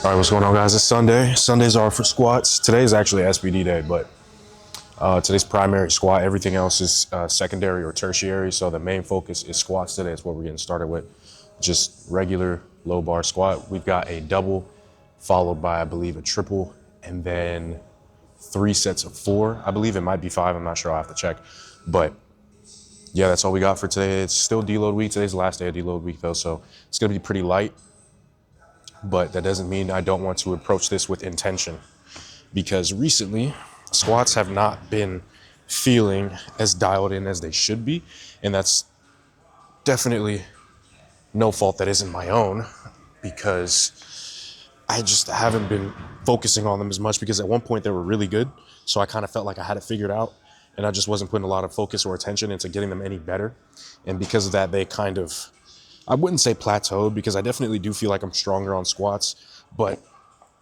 All right, what's going on, guys? It's Sunday. Sundays are for squats. Today is actually SBD day, but today's primary squat. Everything else is secondary or tertiary. So the main focus is squats today. It's what we're getting started with. Just regular low bar squat. We've got a double followed by, I believe, a triple, and then 3 sets of 4. I believe it might be 5. I'm not sure. I'll have to check. But yeah, that's all we got for today. It's still deload week. Today's the last day of deload week, though, so it's going to be pretty light. But that doesn't mean I don't want to approach this with intention, because recently squats have not been feeling as dialed in as they should be. And that's definitely no fault that isn't my own, because I just haven't been focusing on them as much, because at one point they were really good. So I kind of felt like I had it figured out, and I just wasn't putting a lot of focus or attention into getting them any better. And because of that, they kind of, I wouldn't say plateaued, because I definitely do feel like I'm stronger on squats, but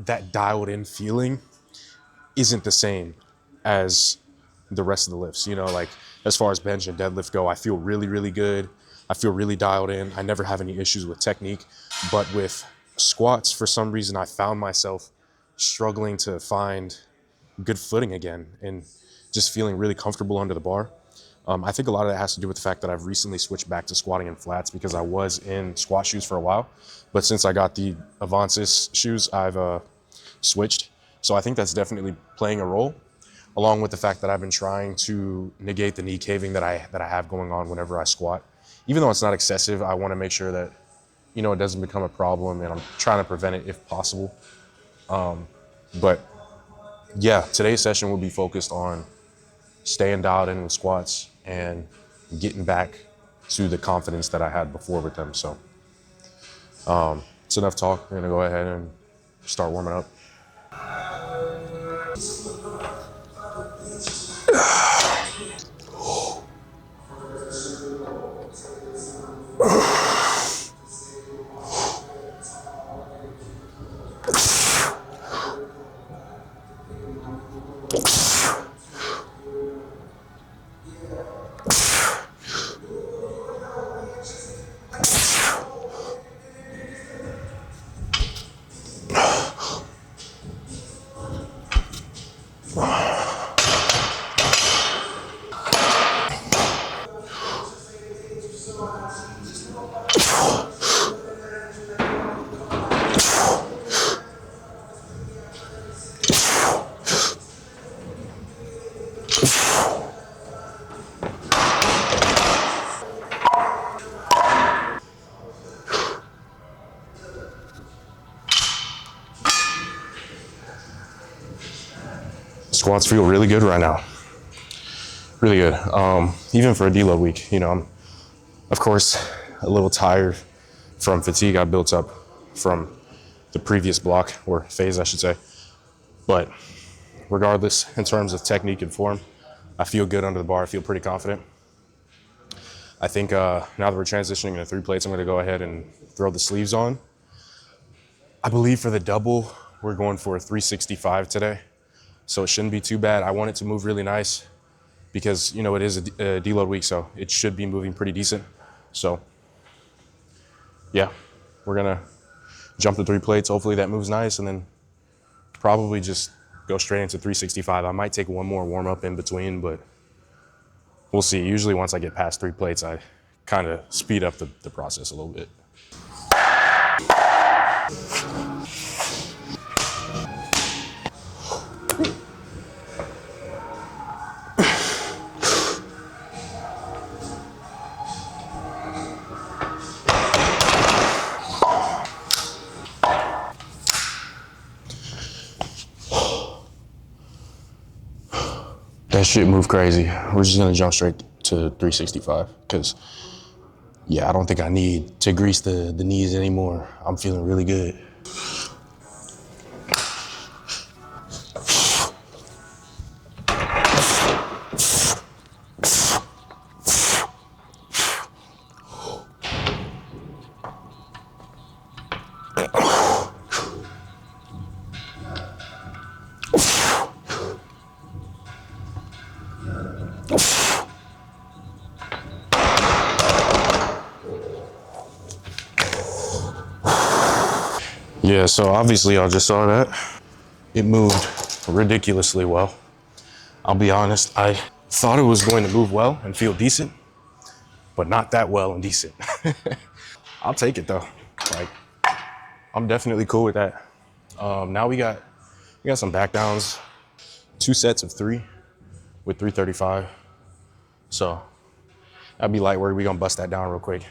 that dialed in feeling isn't the same as the rest of the lifts. You know, like as far as bench and deadlift go, I feel really, really good. I feel really dialed in. I never have any issues with technique. But with squats, for some reason, I found myself struggling to find good footing again and just feeling really comfortable under the bar. I think a lot of that has to do with the fact that I've recently switched back to squatting in flats, because I was in squat shoes for a while. But since I got the Avances shoes, I've switched. So I think that's definitely playing a role, along with the fact that I've been trying to negate the knee caving that I have going on whenever I squat. Even though it's not excessive, I want to make sure that, you know, it doesn't become a problem, and I'm trying to prevent it if possible. But yeah, today's session will be focused on staying dialed in with squats and getting back to the confidence that I had before with them. So it's enough talk. We're gonna go ahead and start warming up. Squats feel really good right now. Really good. Even for a deload week, you know, I'm, of course, a little tired from fatigue I built up from the previous block, or phase, I should say. But regardless, in terms of technique and form, I feel good under the bar. I feel pretty confident. I think now that we're transitioning into 3 plates, I'm going to go ahead and throw the sleeves on. I believe for the double, we're going for a 365 today. So it shouldn't be too bad. I want it to move really nice, because, you know, it is a deload week, so it should be moving pretty decent. So yeah, we're gonna jump to 3 plates. Hopefully that moves nice, and then probably just go straight into 365. I might take one more warm up in between, but we'll see. Usually once I get past 3 plates, I kind of speed up the process a little bit. That shit moved crazy. We're just gonna jump straight to 365, because yeah, I don't think I need to grease the knees anymore. I'm feeling really good. Yeah, so obviously y'all just saw that. It moved ridiculously well. I'll be honest, I thought it was going to move well and feel decent, but not that well and decent. I'll take it though. Like, I'm definitely cool with that. Now we got some back downs, 2 sets of 3 with 335. So that'd be light work. We gonna bust that down real quick.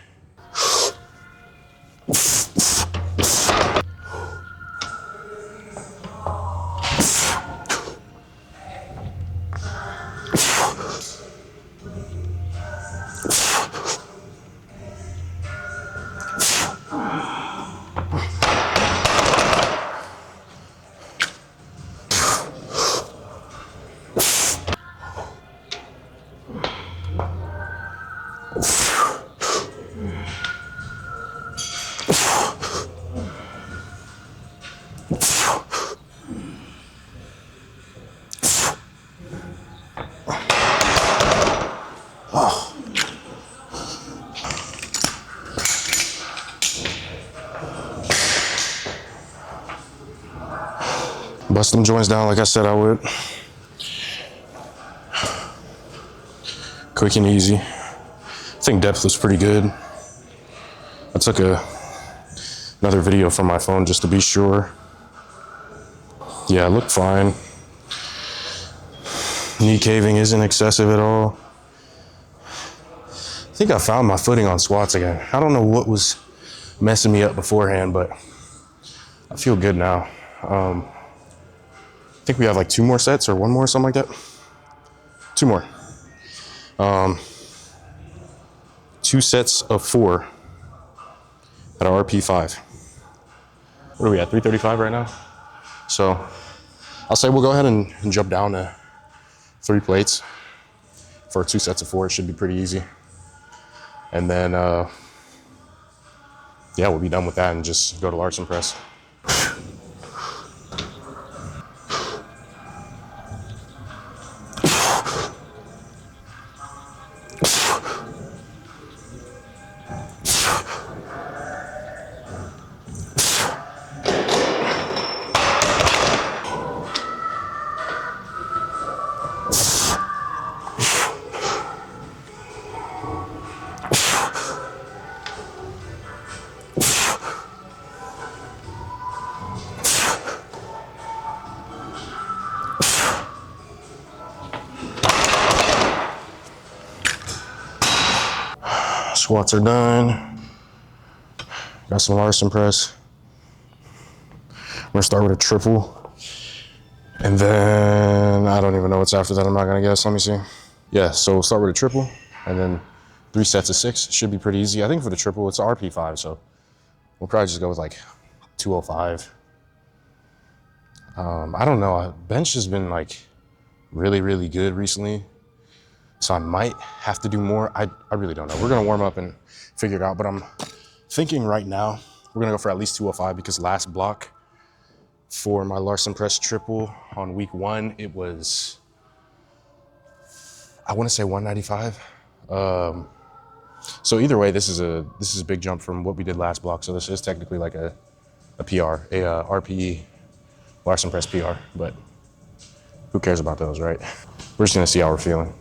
Bust them joints down like I said I would. Quick and easy. I think depth was pretty good. I took another video from my phone just to be sure. Yeah, it looked fine. Knee caving isn't excessive at all. I think I found my footing on squats again. I don't know what was messing me up beforehand, but I feel good now. I think we have like 2 more sets or 1 more, something like that. 2 more. 2 sets of 4 at our RP5. What are we at, 335 right now? So I'll say we'll go ahead and jump down to 3 plates for 2 sets of 4. It should be pretty easy. And then, yeah, we'll be done with that and just go to Larson press. Squats are done. Got some Larson press. We're gonna start with a triple. And then I don't even know what's after that. I'm not gonna guess. Let me see. Yeah, so we'll start with a triple and then 3 sets of 6. Should be pretty easy. I think for the triple, it's RP5, so we'll probably just go with like 205. I don't know. Bench has been like really, really good recently. So I might have to do more. I really don't know. We're gonna warm up and figure it out, but I'm thinking right now, we're gonna go for at least 205 because last block for my Larson press triple on week 1, it was, I wanna say 195. So either way, this is a big jump from what we did last block. So this is technically like a PR, a RPE Larson press PR, but who cares about those, right? We're just gonna see how we're feeling.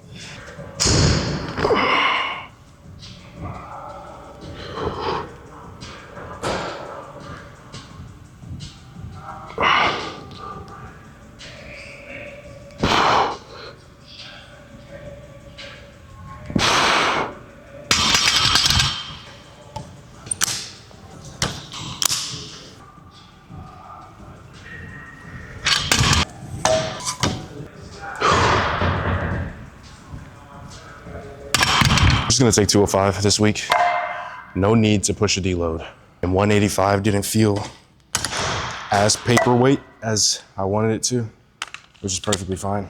Just gonna take 205 this week. No need to push a deload. And 185 didn't feel as paperweight as I wanted it to, which is perfectly fine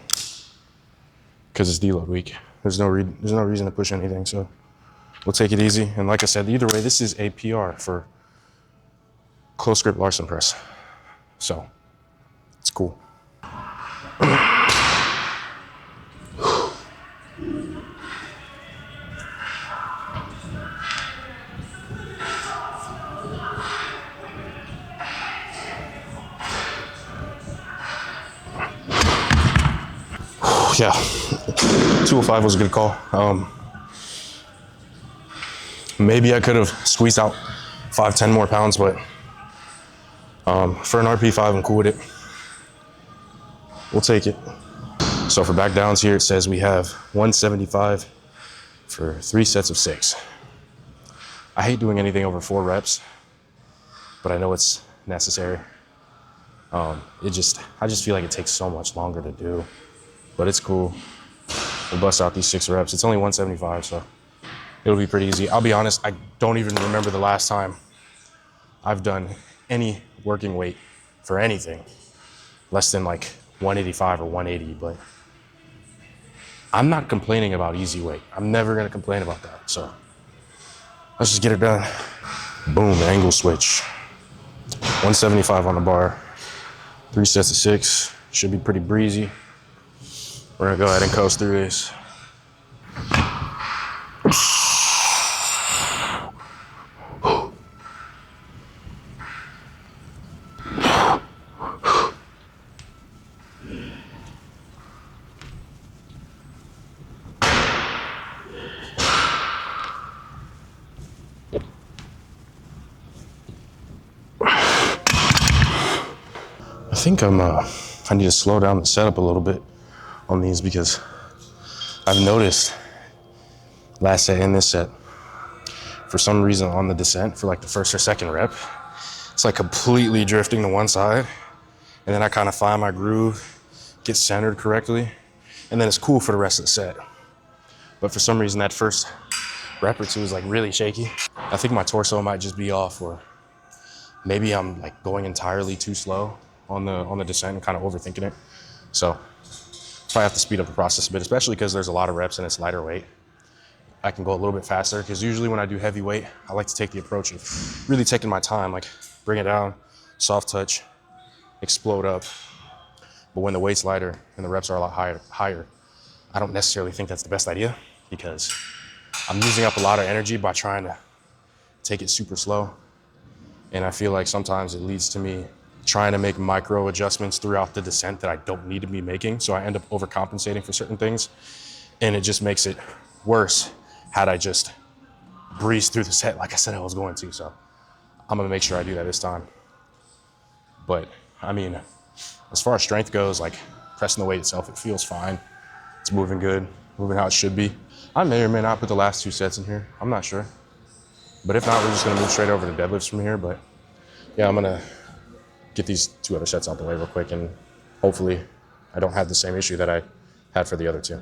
because it's deload week. There's no reason to push anything, so we'll take it easy. And like I said, either way, this is a PR for close grip Larson press, so it's cool. Yeah, 205 was a good call. Maybe I could have squeezed out 5, 10 more pounds, but for an RP5, I'm cool with it. We'll take it. So for back downs here, it says we have 175 for 3 sets of 6. I hate doing anything over 4 reps, but I know it's necessary. I just feel like it takes so much longer to do, but it's cool. We'll bust out these 6 reps. It's only 175, so it'll be pretty easy. I'll be honest, I don't even remember the last time I've done any working weight for anything less than like 185 or 180, but I'm not complaining about easy weight. I'm never gonna complain about that, so let's just get it done. Boom, angle switch. 175 on the bar, 3 sets of 6. Should be pretty breezy. We're gonna go ahead and coast through this. I think I need to slow down the setup a little bit on these because I've noticed last set and this set, for some reason on the descent for like the first or second rep, it's like completely drifting to one side. And then I kind of find my groove, get centered correctly, and then it's cool for the rest of the set. But for some reason that first rep or two is like really shaky. I think my torso might just be off, or maybe I'm like going entirely too slow on the descent and kind of overthinking it. So probably have to speed up the process a bit, especially because there's a lot of reps and it's lighter weight. I can go a little bit faster because usually when I do heavy weight, I like to take the approach of really taking my time, like bring it down, soft touch, explode up. But when the weight's lighter and the reps are a lot higher, I don't necessarily think that's the best idea because I'm using up a lot of energy by trying to take it super slow. And I feel like sometimes it leads to me trying to make micro adjustments throughout the descent that I don't need to be making. So I end up overcompensating for certain things. And it just makes it worse had I just breezed through the set like I said I was going to. So I'm gonna make sure I do that this time. But I mean, as far as strength goes, like pressing the weight itself, it feels fine. It's moving good, moving how it should be. I may or may not put the last 2 sets in here. I'm not sure. But if not, we're just gonna move straight over to deadlifts from here. But yeah, I'm gonna get these 2 other sets out the way real quick, and hopefully I don't have the same issue that I had for the other 2.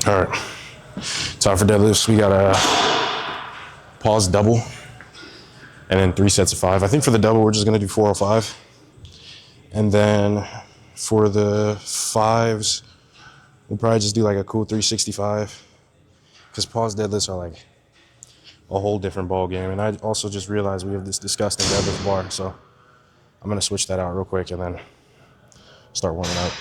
All right, time for deadlifts. We got a pause double and then 3 sets of 5. I think for the double, we're just gonna do 405. And then for the 5s, we'll probably just do like a cool 365 because pause deadlifts are like a whole different ball game. And I also just realized we have this disgusting deadlift bar, so I'm gonna switch that out real quick and then start warming up.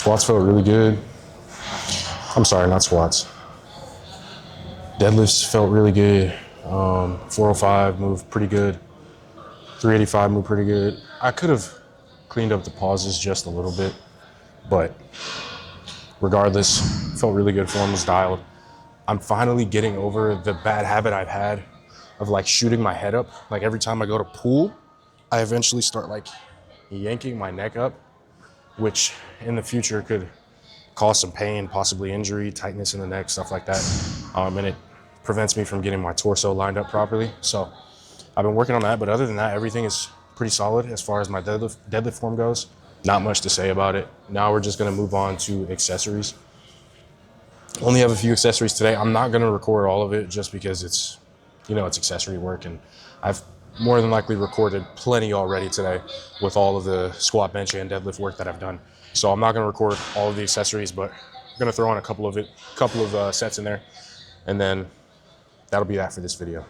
Squats felt really good. I'm sorry, not squats. Deadlifts felt really good. 405 moved pretty good. 385 moved pretty good. I could have cleaned up the pauses just a little bit, but regardless, felt really good. Form was dialed. I'm finally getting over the bad habit I've had of like shooting my head up. Like every time I go to pull, I eventually start like yanking my neck up, which in the future could cause some pain, possibly injury, tightness in the neck, stuff like that. And it prevents me from getting my torso lined up properly. So I've been working on that, but other than that, everything is pretty solid as far as my deadlift form goes. Not much to say about it. Now we're just gonna move on to accessories. Only have a few accessories today. I'm not gonna record all of it just because it's accessory work, and I've more than likely recorded plenty already today with all of the squat, bench, and deadlift work that I've done. So I'm not gonna record all of the accessories, but I'm gonna throw in a couple of sets in there, and then that'll be that for this video.